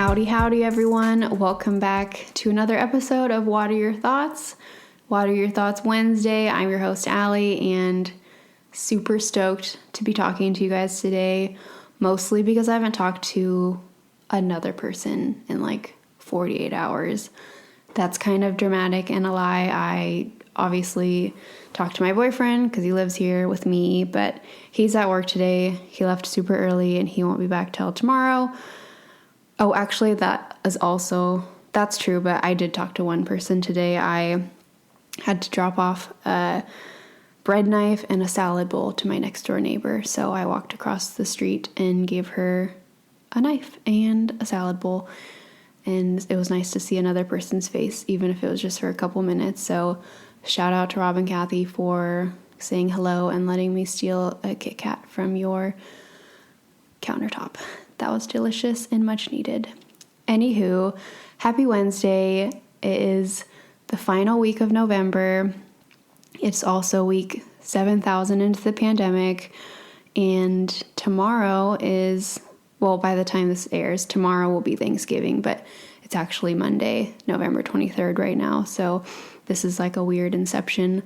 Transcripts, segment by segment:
Howdy, howdy, everyone. Welcome back to another episode of What Are Your Thoughts? What Are Your Thoughts Wednesday. I'm your host, Allie, and super stoked to be talking to you guys today, mostly because I haven't talked to another person in like 48 hours. That's kind of dramatic and a lie. I obviously talked to my boyfriend because he lives here with me, but he's at work today. He left super early and he won't be back till tomorrow. Oh, actually, that's true, but I did talk to one person today. I had to drop off a bread knife and a salad bowl to my next door neighbor. So I walked across the street and gave her a knife and a salad bowl. And it was nice to see another person's face, even if it was just for a couple minutes. So shout out to Rob and Kathy for saying hello and letting me steal a Kit Kat from your countertop. That was delicious and much needed. Anywho, happy Wednesday. It is the final week of November. It's also week 7,000 into the pandemic. And tomorrow is, well, by the time this airs, tomorrow will be Thanksgiving, but it's actually Monday, November 23rd right now. So this is like a weird inception.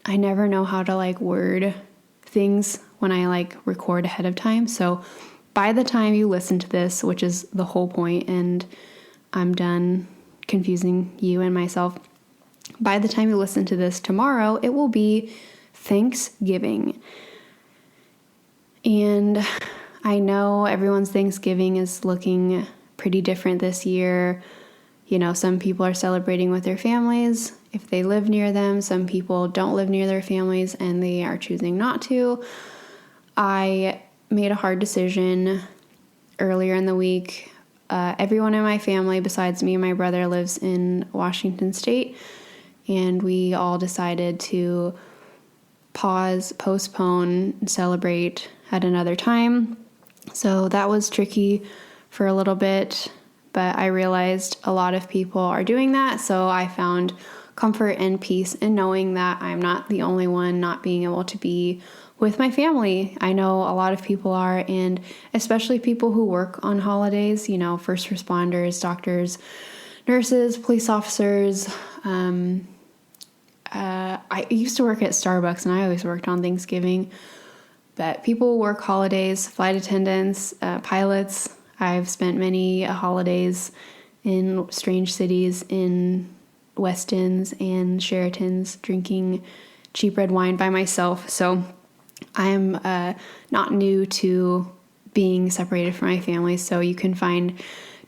I never know how to word things when I record ahead of time. So by the time you listen to this, which is the whole point, and I'm done confusing you and myself, by the time you listen to this tomorrow, it will be Thanksgiving. And I know everyone's Thanksgiving is looking pretty different this year. You know, some people are celebrating with their families if they live near them. Some people don't live near their families and they are choosing not to. I made a hard decision earlier in the week. Everyone in my family besides me and my brother lives in Washington State, and we all decided to postpone, and celebrate at another time. So that was tricky for a little bit, but I realized a lot of people are doing that, so I found comfort and peace in knowing that I'm not the only one not being able to be with my family. I know a lot of people are, and especially people who work on holidays, you know, first responders, doctors, nurses, police officers. I used to work at Starbucks and I always worked on Thanksgiving, but people work holidays, flight attendants, pilots. I've spent many holidays in strange cities, in Westins and Sheratons, drinking cheap red wine by myself. So I am not new to being separated from my family, so you can find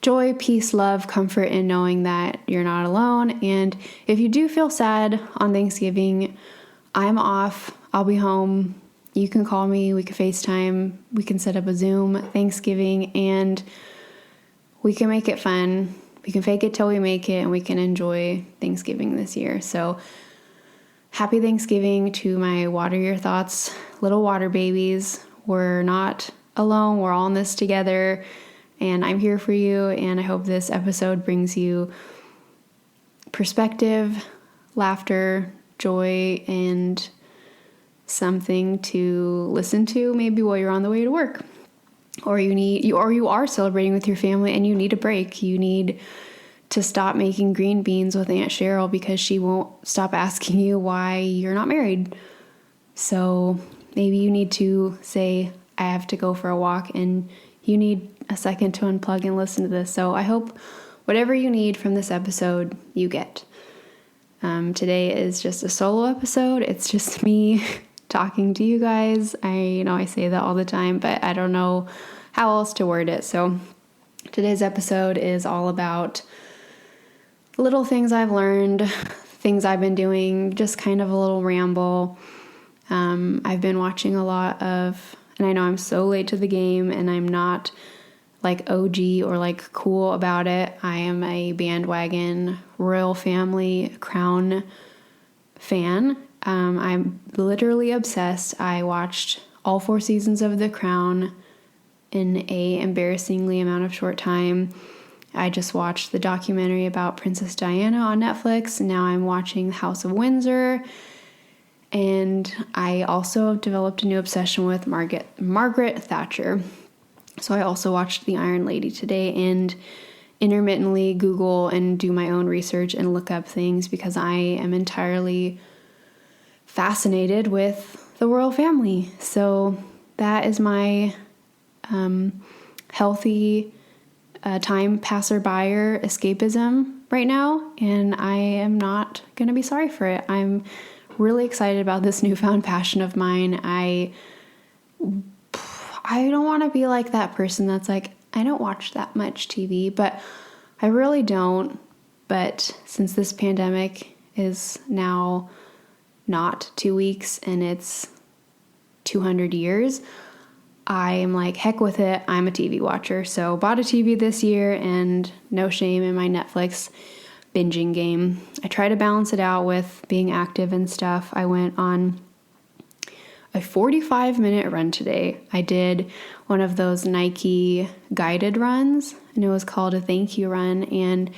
joy, peace, love, comfort in knowing that you're not alone. And if you do feel sad on Thanksgiving, I'm off. I'll be home. You can call me. We can FaceTime. We can set up a Zoom Thanksgiving, and we can make it fun. We can fake it till we make it, and we can enjoy Thanksgiving this year. So happy Thanksgiving to my Water Your Thoughts little water babies. We're not alone. We're all in this together, and I'm here for you, and I hope this episode brings you perspective, laughter, joy, and something to listen to maybe while you're on the way to work. Or you are celebrating with your family and you need a break. You need to stop making green beans with Aunt Cheryl because she won't stop asking you why you're not married. So maybe you need to say, I have to go for a walk, and you need a second to unplug and listen to this. So I hope whatever you need from this episode, you get. Today is just a solo episode. It's just me talking to you guys. I say that all the time, but I don't know how else to word it. So today's episode is all about little things I've learned, things I've been doing, just kind of a little ramble. I've been watching a lot of, and I know I'm so late to the game and I'm not OG or cool about it. I am a bandwagon Royal Family Crown fan. I'm literally obsessed. I watched all 4 seasons of The Crown in a embarrassingly amount of short time. I just watched the documentary about Princess Diana on Netflix. Now I'm watching House of Windsor. And I also developed a new obsession with Margaret Thatcher. So I also watched The Iron Lady today and intermittently Google and do my own research and look up things because I am entirely fascinated with the royal family. So that is my healthy time passerby escapism right now, and I am not going to be sorry for it. I'm really excited about this newfound passion of mine. I don't want to be like that person that's like, I don't watch that much TV, but I really don't. But since this pandemic is now not 2 weeks and it's 200 years, I am like, heck with it. I'm a TV watcher. So bought a TV this year and no shame in my Netflix binging game. I try to balance it out with being active and stuff. I went on a 45-minute run today. I did one of those Nike guided runs, and it was called a thank you run, and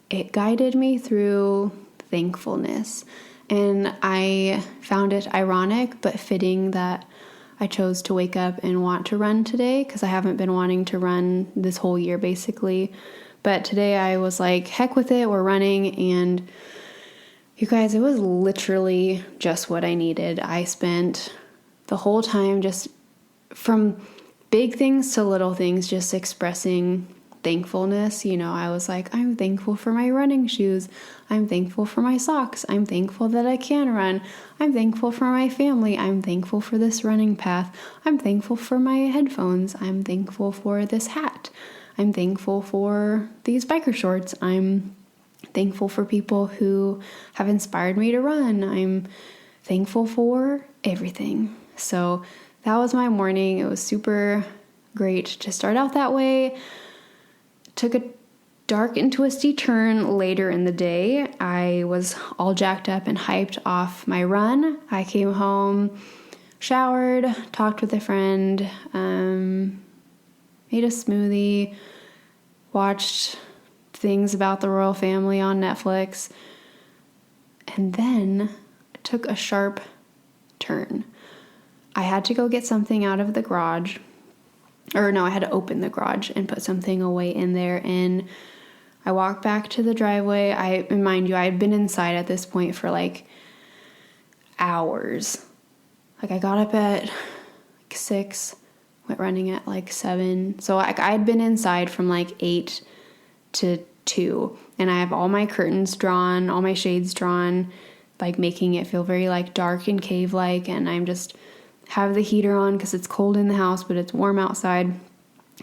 it guided me through thankfulness. And I found it ironic but fitting that I chose to wake up and want to run today, because I haven't been wanting to run this whole year basically. But today I was like, heck with it, we're running. And you guys, it was literally just what I needed. I spent the whole time just from big things to little things, just expressing thankfulness. You know, I was like, I'm thankful for my running shoes. I'm thankful for my socks. I'm thankful that I can run. I'm thankful for my family. I'm thankful for this running path. I'm thankful for my headphones. I'm thankful for this hat. I'm thankful for these biker shorts. I'm thankful for people who have inspired me to run. I'm thankful for everything. So that was my morning. It was super great to start out that way. Took a dark and twisty turn later in the day. I was all jacked up and hyped off my run. I came home, showered, talked with a friend, made a smoothie, watched things about the royal family on Netflix, and then took a sharp turn. I had to go get something out of the garage. Or no, I had to open the garage and put something away in there. And I walked back to the driveway. And mind you, I had been inside at this point for like hours. Like I got up at like 6, went running at like 7. So I had been inside from like 8 to 2. And I have all my curtains drawn, all my shades drawn, like making it feel very like dark and cave-like. And I'm just have the heater on because it's cold in the house, but it's warm outside.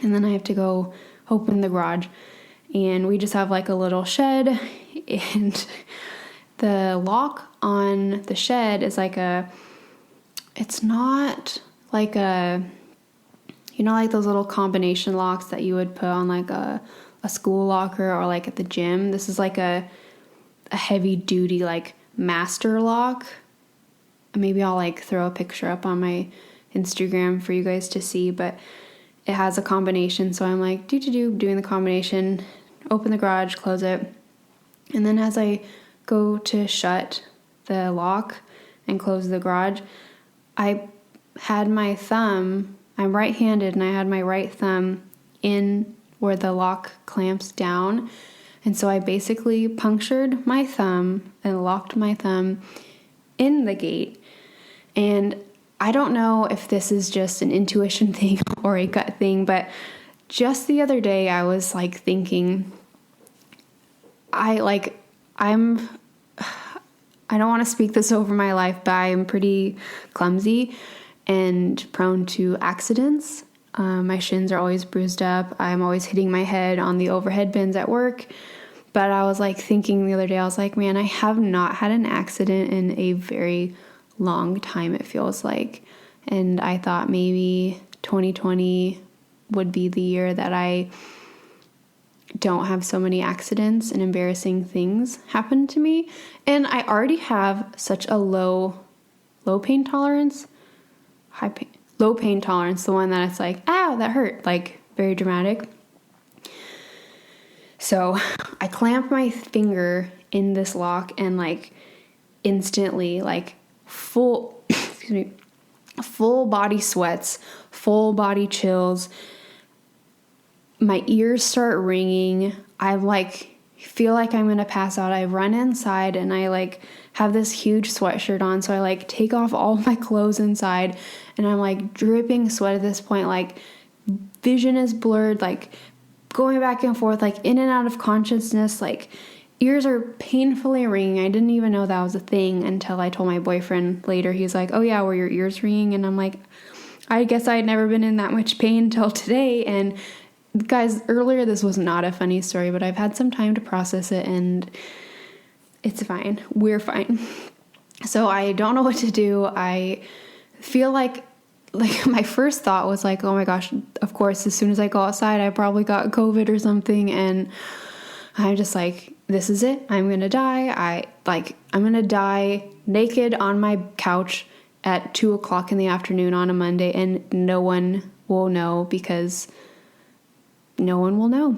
And then I have to go open the garage. And we just have like a little shed, and the lock on the shed is like it's not like like those little combination locks that you would put on like a school locker or like at the gym. This is like a heavy duty like master lock. Maybe I'll like throw a picture up on my Instagram for you guys to see, but it has a combination. So I'm like doing the combination, open the garage, close it. And then as I go to shut the lock and close the garage, I had my thumb, I'm right-handed, and I had my right thumb in where the lock clamps down. And so I basically punctured my thumb and locked my thumb in the gate. And I don't know if this is just an intuition thing or a gut thing, but just the other day I was like thinking, I don't want to speak this over my life, but I'm pretty clumsy and prone to accidents. My shins are always bruised up. I'm always hitting my head on the overhead bins at work. But I was like thinking the other day, I was like, man, I have not had an accident in a very long time, it feels like. And I thought maybe 2020 would be the year that I don't have so many accidents and embarrassing things happen to me. And I already have such a low pain tolerance, low pain tolerance, the one that it's like, ow, that hurt, like very dramatic. So I clamp my finger in this lock and like instantly like full body sweats, full body chills, my ears start ringing. I feel like I'm gonna pass out. I run inside and I have this huge sweatshirt on, so I take off all my clothes inside, and I'm dripping sweat at this point. Vision is blurred, going back and forth, in and out of consciousness. Ears are painfully ringing. I didn't even know that was a thing until I told my boyfriend later. He's like, "Oh yeah, were your ears ringing?" And I'm like, I guess I had never been in that much pain till today. And guys, earlier this was not a funny story, but I've had some time to process it, and it's fine. We're fine. So I don't know what to do. I feel like my first thought was oh my gosh, of course, as soon as I go outside, I probably got COVID or something. And I'm just this is it. I'm going to die. I'm going to die naked on my couch at 2:00 in the afternoon on a Monday, and no one will know, because no one will know.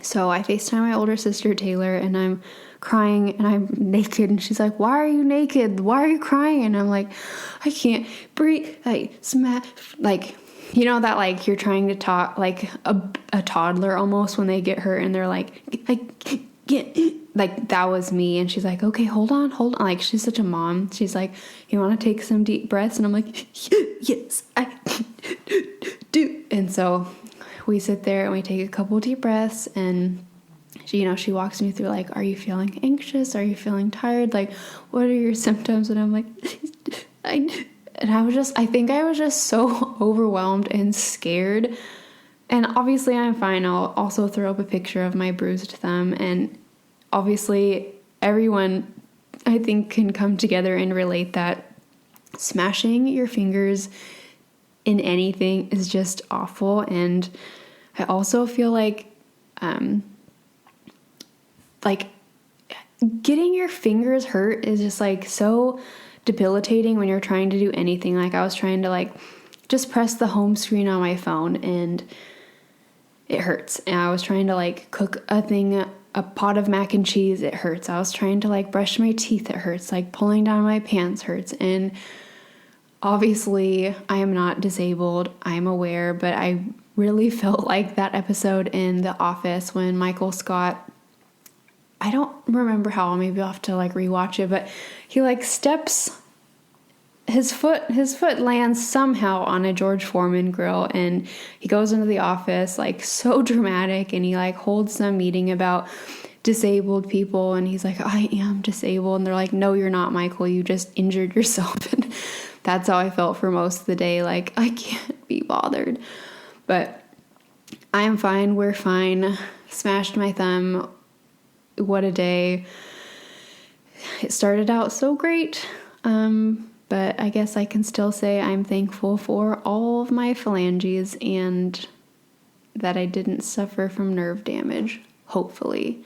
So I FaceTime my older sister, Taylor, and I'm crying and I'm naked, and she's like, "Why are you naked? Why are you crying?" And I'm like, "I can't breathe." That you're trying to talk a toddler almost when they get hurt, and they're like, "I can't." That was me. And she's like, "Okay, hold on." She's such a mom. She's like, "You want to take some deep breaths?" And I'm like, "Yes, I do." And so we sit there and we take a couple deep breaths, and she walks me through are you feeling anxious? Are you feeling tired? What are your symptoms? And I'm like, I think I was just so overwhelmed and scared. And obviously I'm fine. I'll also throw up a picture of my bruised thumb. And obviously everyone, I think, can come together and relate that smashing your fingers in anything is just awful. And I also feel getting your fingers hurt is just so debilitating when you're trying to do anything. I was trying to just press the home screen on my phone, and it hurts. And I was trying to cook a pot of mac and cheese, it hurts. I was trying to brush my teeth, it hurts. Pulling down my pants hurts. And obviously I am not disabled, I'm aware, but I really felt that episode in The Office when Michael Scott, I don't remember how, maybe I'll have to rewatch it, but he steps, his foot lands somehow on a George Foreman grill, and he goes into the office so dramatic, and he holds some meeting about disabled people, and he's like, "I am disabled." And they're like, "No, you're not, Michael, you just injured yourself." And that's how I felt for most of the day. I can't be bothered. But I am fine. We're fine. Smashed my thumb. What a day. It started out so great. But I guess I can still say I'm thankful for all of my phalanges and that I didn't suffer from nerve damage, hopefully.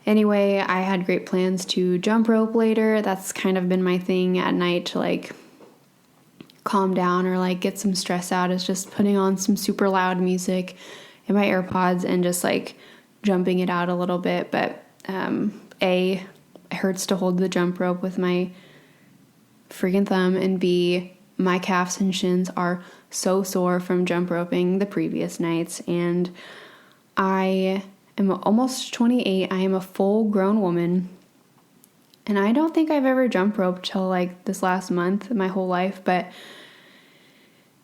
Anyway, I had great plans to jump rope later. That's kind of been my thing at night to calm down or get some stress out, is just putting on some super loud music in my AirPods and just jumping it out a little bit. But A, it hurts to hold the jump rope with my freaking thumb, and B, my calves and shins are so sore from jump roping the previous nights. And I am almost 28. I am a full grown woman, and I don't think I've ever jump roped till this last month, my whole life. But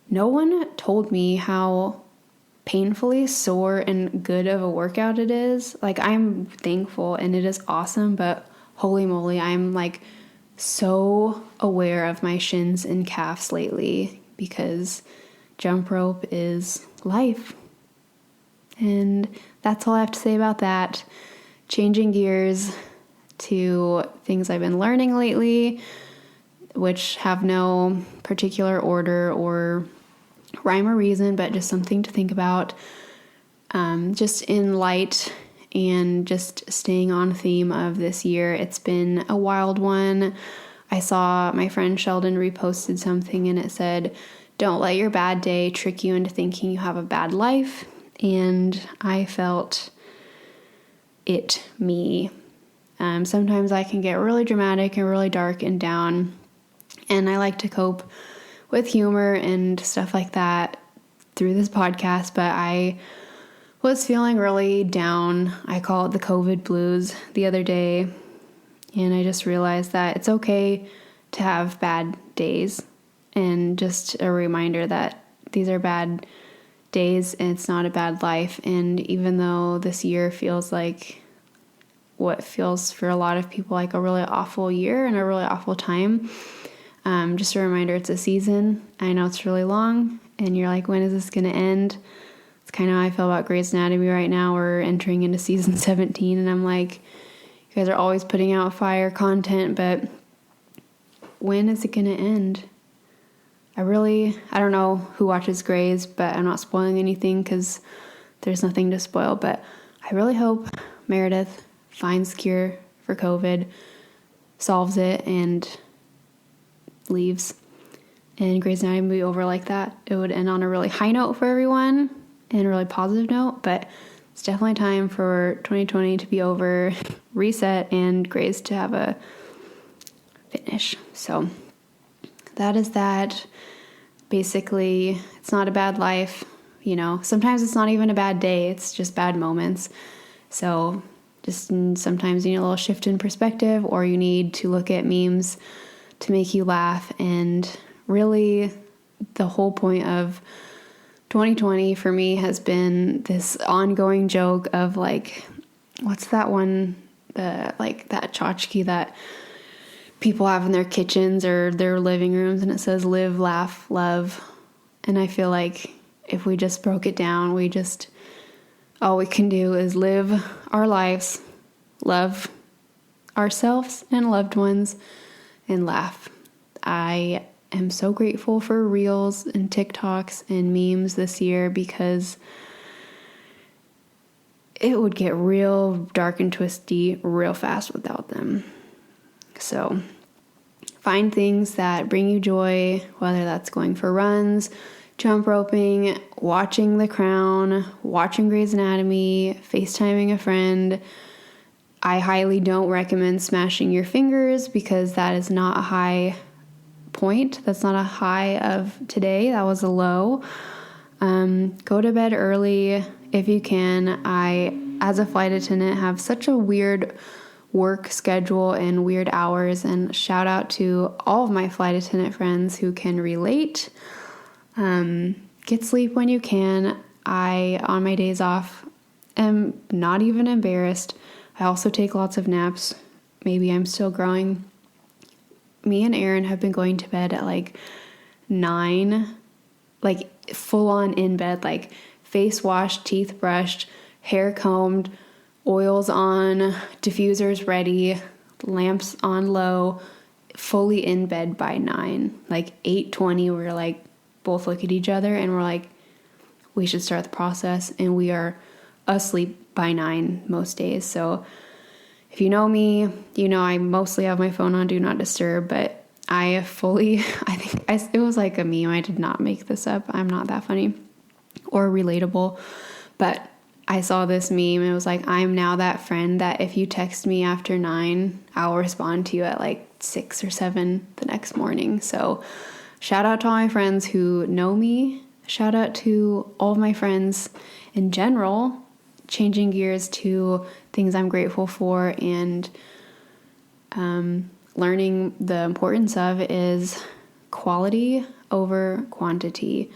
no one told me how painfully sore and good of a workout it is. I'm thankful and it is awesome, but holy moly, I'm so aware of my shins and calves lately, because jump rope is life. And that's all I have to say about that. Changing gears to things I've been learning lately, which have no particular order or rhyme or reason, but just something to think about, just in light and just staying on theme of this year. It's been a wild one. I saw my friend Sheldon reposted something, and it said, "Don't let your bad day trick you into thinking you have a bad life." And I felt it, me. Sometimes I can get really dramatic and really dark and down, and I like to cope with humor and stuff like that through this podcast, but I was feeling really down. I call it the COVID blues the other day. And I just realized that it's okay to have bad days. And just a reminder that these are bad days and it's not a bad life. And even though this year feels like what feels for a lot of people like a really awful year and a really awful time, just a reminder, it's a season. I know it's really long and you're like, when is this going to end? It's kind of how I feel about Grey's Anatomy right now. We're entering into season 17 and I'm like, you guys are always putting out fire content, but when is it going to end? I don't know who watches Grey's, but I'm not spoiling anything because there's nothing to spoil, but I really hope Meredith finds cure for COVID, solves it, and leaves. And Grey's Anatomy would be over like that. It would end on a really high note for everyone and a really positive note, but it's definitely time for 2020 to be over, reset, and Grey's to have a finish. So that is that. Basically, it's not a bad life. Sometimes it's not even a bad day. It's just bad moments. So just sometimes you need a little shift in perspective, or you need to look at memes to make you laugh. And really, the whole point of 2020 for me has been this ongoing joke of like, what's that one? That tchotchke that people have in their kitchens or their living rooms, and it says live, laugh, love. And I feel like if we just broke it down, all we can do is live our lives, love ourselves and loved ones, and laugh. I am so grateful for Reels and TikToks and memes this year because it would get real dark and twisty real fast without them. So find things that bring you joy, whether that's going for runs, jump roping, watching The Crown, watching Grey's Anatomy, FaceTiming a friend. I highly don't recommend smashing your fingers because that is not a high point. That's not a high of today. That was a low. Go to bed early if you can. I, as a flight attendant, have such a weird work schedule and weird hours, and shout out to all of my flight attendant friends who can relate. Get sleep when you can. I, on my days off, am not even embarrassed. I also take lots of naps. Maybe I'm still growing. Me and Aaron have been going to bed at like 9, like full on in bed, like face washed, teeth brushed, hair combed, oils on, diffusers ready, lamps on low, fully in bed by 9. Like 8:20, we're like both look at each other and we're like, we should start the process, and we are asleep by 9 most days. So if you know me, I mostly have my phone on Do Not Disturb, but I think it was like a meme. I did not make this up. I'm not that funny or relatable, but I saw this meme and it was like, I'm now that friend that if you text me after 9, I'll respond to you at like 6 or 7 the next morning. So shout out to all my friends who know me. Shout out to all of my friends in general. Changing gears to things I'm grateful for and learning the importance of is quality over quantity.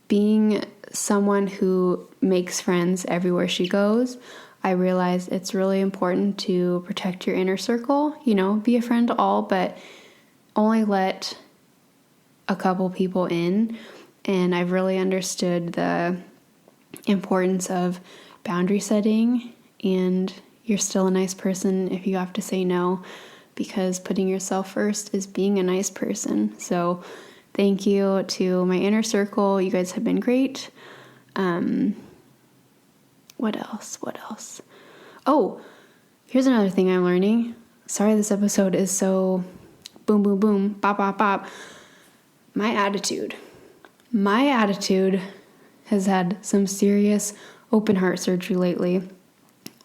Being someone who makes friends everywhere she goes, I realize it's really important to protect your inner circle. Be a friend to all, but only let a couple people in. And I've really understood the importance of boundary setting, and you're still a nice person if you have to say no, because putting yourself first is being a nice person. So thank you to my inner circle. You guys have been great. What else? Oh, here's another thing I'm learning. Sorry this episode is so boom, boom, boom, bop, bop, bop. My attitude has had some serious open heart surgery lately.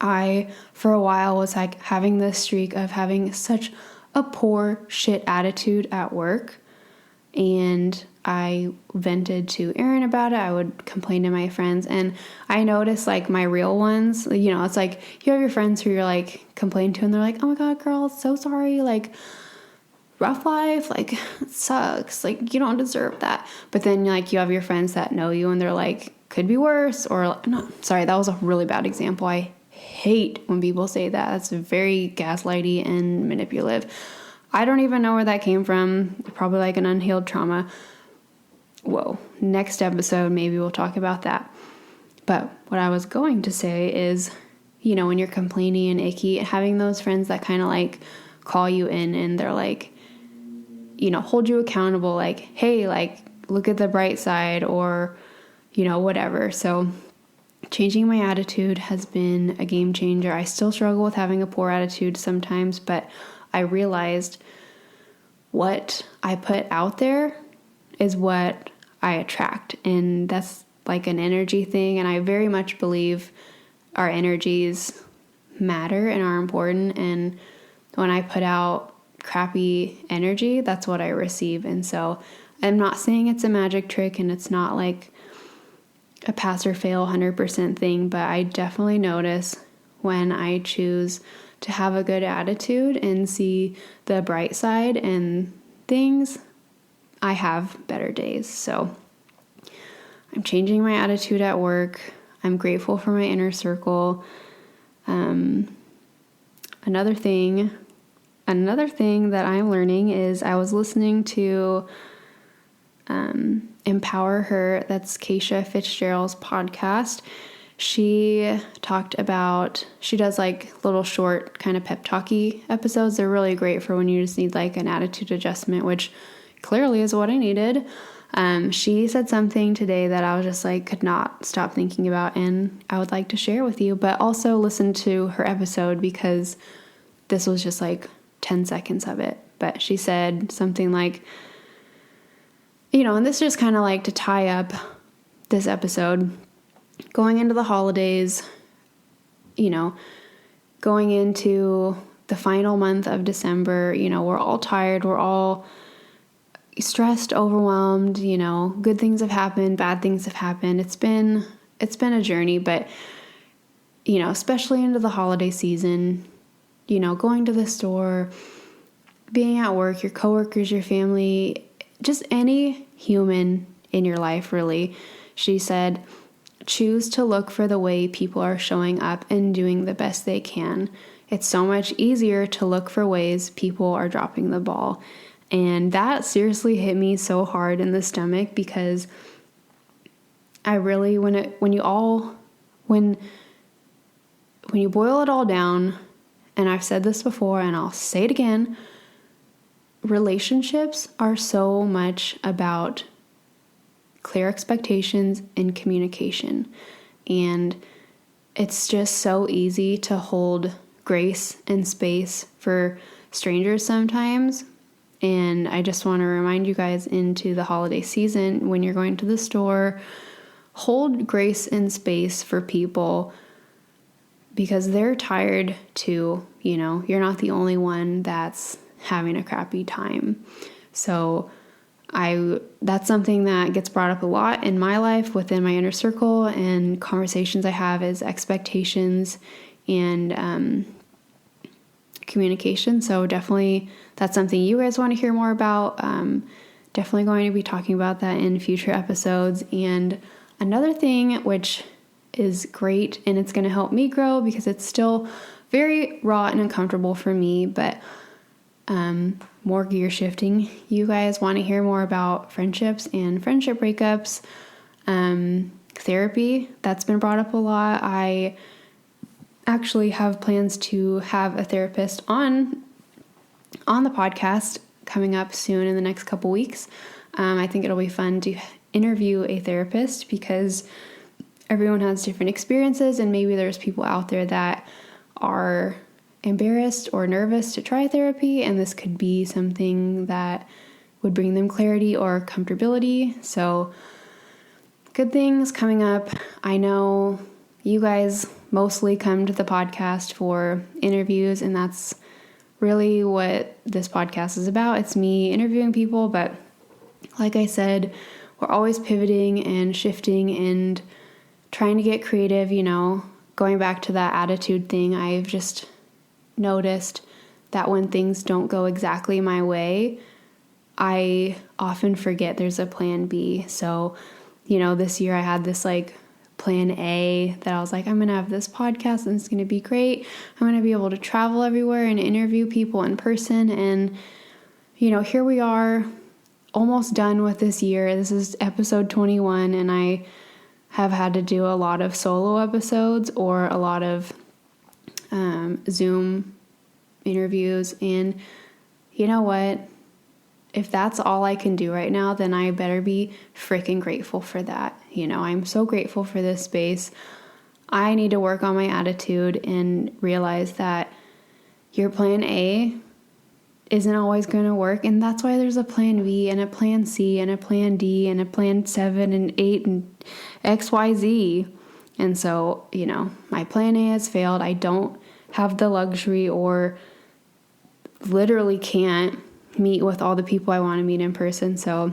I, for a while, was like having this streak of having such a poor shit attitude at work. and I vented to Aaron about it. I would complain to my friends, and I noticed like my real ones, it's like you have your friends who you're like complain to and they're like, oh my God, girl, so sorry. Like, rough life, like it sucks. Like you don't deserve that. But then like you have your friends that know you and they're like, could be worse, or no, sorry, that was a really bad example. I hate when people say that. That's very gaslighty and manipulative. I don't even know where that came from. Probably like an unhealed trauma. Whoa. Next episode, maybe we'll talk about that. But what I was going to say is, when you're complaining and icky, having those friends that kind of like call you in and they're like, hold you accountable, like, hey, like, look at the bright side, or, whatever. So changing my attitude has been a game changer. I still struggle with having a poor attitude sometimes, but I realized what I put out there is what I attract. And that's like an energy thing. And I very much believe our energies matter and are important. And when I put out crappy energy, that's what I receive. And so I'm not saying it's a magic trick and it's not like a pass or fail 100% thing, but I definitely notice when I choose to have a good attitude and see the bright side and things, I have better days. So I'm changing my attitude at work. I'm grateful for my inner circle. Another thing that I'm learning is I was listening to Empower Her, that's Keisha Fitzgerald's podcast. She does like little short kind of pep talky episodes. They're really great for when you just need like an attitude adjustment, which clearly is what I needed. She said something today that I was just like, could not stop thinking about, and I would like to share with you, but also listen to her episode because this was just like 10 seconds of it. But she said something like, and this is just kind of like to tie up this episode, going into the holidays, going into the final month of December, we're all tired, we're all stressed, overwhelmed, good things have happened, bad things have happened. It's been a journey, but, especially into the holiday season, going to the store, being at work, your coworkers, your family, just any human in your life, really. She said, choose to look for the way people are showing up and doing the best they can. It's so much easier to look for ways people are dropping the ball. And that seriously hit me so hard in the stomach because I really, when you boil it all down, and I've said this before and I'll say it again, relationships are so much about clear expectations and communication. And it's just so easy to hold grace and space for strangers sometimes. And I just want to remind you guys into the holiday season, when you're going to the store, hold grace and space for people because they're tired too. You're not the only one that's having a crappy time. So that's something that gets brought up a lot in my life within my inner circle and conversations I have is expectations and communication. So definitely that's something you guys want to hear more about. Definitely going to be talking about that in future episodes. And another thing which is great and it's going to help me grow because it's still very raw and uncomfortable for me, but more gear shifting. You guys want to hear more about friendships and friendship breakups, therapy. That's been brought up a lot. I actually have plans to have a therapist on the podcast coming up soon in the next couple weeks. I think it'll be fun to interview a therapist because everyone has different experiences and maybe there's people out there that are embarrassed or nervous to try therapy, and this could be something that would bring them clarity or comfortability. So good things coming up. I know you guys mostly come to the podcast for interviews, and that's really what this podcast is about. It's me interviewing people, but like I said, we're always pivoting and shifting and trying to get creative, going back to that attitude thing. I've just noticed that when things don't go exactly my way, I often forget there's a plan B. So, this year I had this plan A that I was like, I'm going to have this podcast and it's going to be great. I'm going to be able to travel everywhere and interview people in person. And, here we are, almost done with this year. This is episode 21, and I have had to do a lot of solo episodes or a lot of Zoom interviews. And you know what? If that's all I can do right now, then I better be freaking grateful for that. I'm so grateful for this space. I need to work on my attitude and realize that your plan A isn't always going to work. And that's why there's a plan B and a plan C and a plan D and a plan 7 and 8 and XYZ. And so, my plan A has failed. I don't have the luxury or literally can't meet with all the people I want to meet in person. So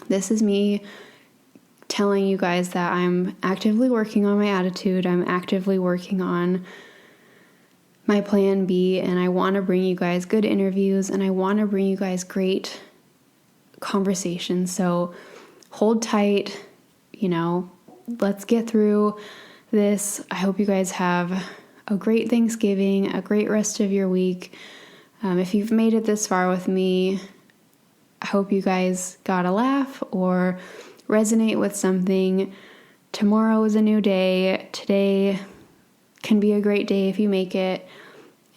this is me telling you guys that I'm actively working on my attitude. I'm actively working on my plan B, and I want to bring you guys good interviews, and I want to bring you guys great conversations. So hold tight, let's get through this. I hope you guys have a great Thanksgiving, a great rest of your week. If you've made it this far with me, I hope you guys got a laugh or resonate with something. Tomorrow is a new day. Today can be a great day if you make it.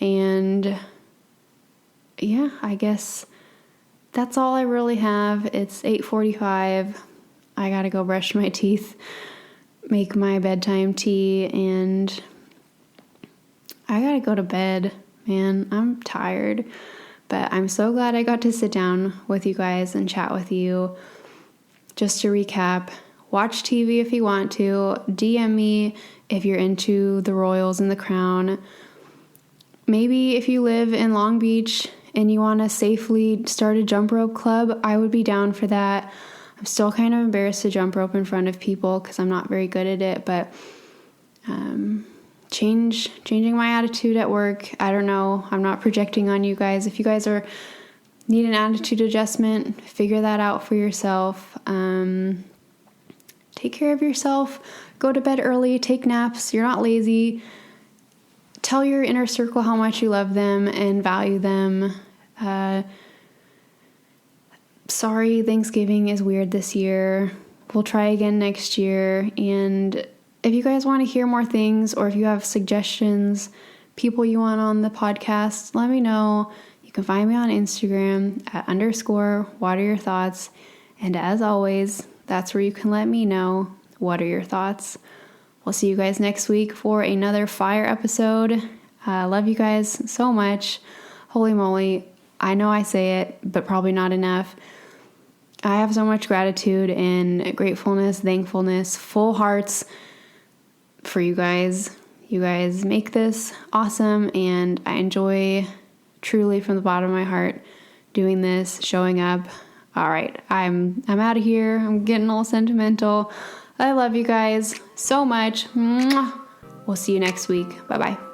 And yeah, I guess that's all I really have. It's 8:45. I gotta go brush my teeth, make my bedtime tea, and I gotta go to bed. Man, I'm tired, but I'm so glad I got to sit down with you guys and chat with you. Just to recap, watch TV if you want to. DM me if you're into the Royals and the Crown. Maybe if you live in Long Beach and you want to safely start a jump rope club, I would be down for that. I'm still kind of embarrassed to jump rope in front of people because I'm not very good at it, but changing my attitude at work. I don't know. I'm not projecting on you guys. If you guys need an attitude adjustment, figure that out for yourself. Take care of yourself. Go to bed early. Take naps. You're not lazy. Tell your inner circle how much you love them and value them. Sorry, Thanksgiving is weird this year. We'll try again next year. And if you guys want to hear more things, or if you have suggestions, people you want on the podcast, let me know. You can find me on Instagram at _wateryourthoughts. And as always, that's where you can let me know what are your thoughts. We'll see you guys next week for another fire episode. Love you guys so much. Holy moly. I know I say it, but probably not enough. I have so much gratitude and gratefulness, thankfulness, full hearts for you guys. You guys make this awesome, and I enjoy truly from the bottom of my heart doing this, showing up. All right, I'm out of here. I'm getting all sentimental. I love you guys so much. We'll see you next week. Bye-bye.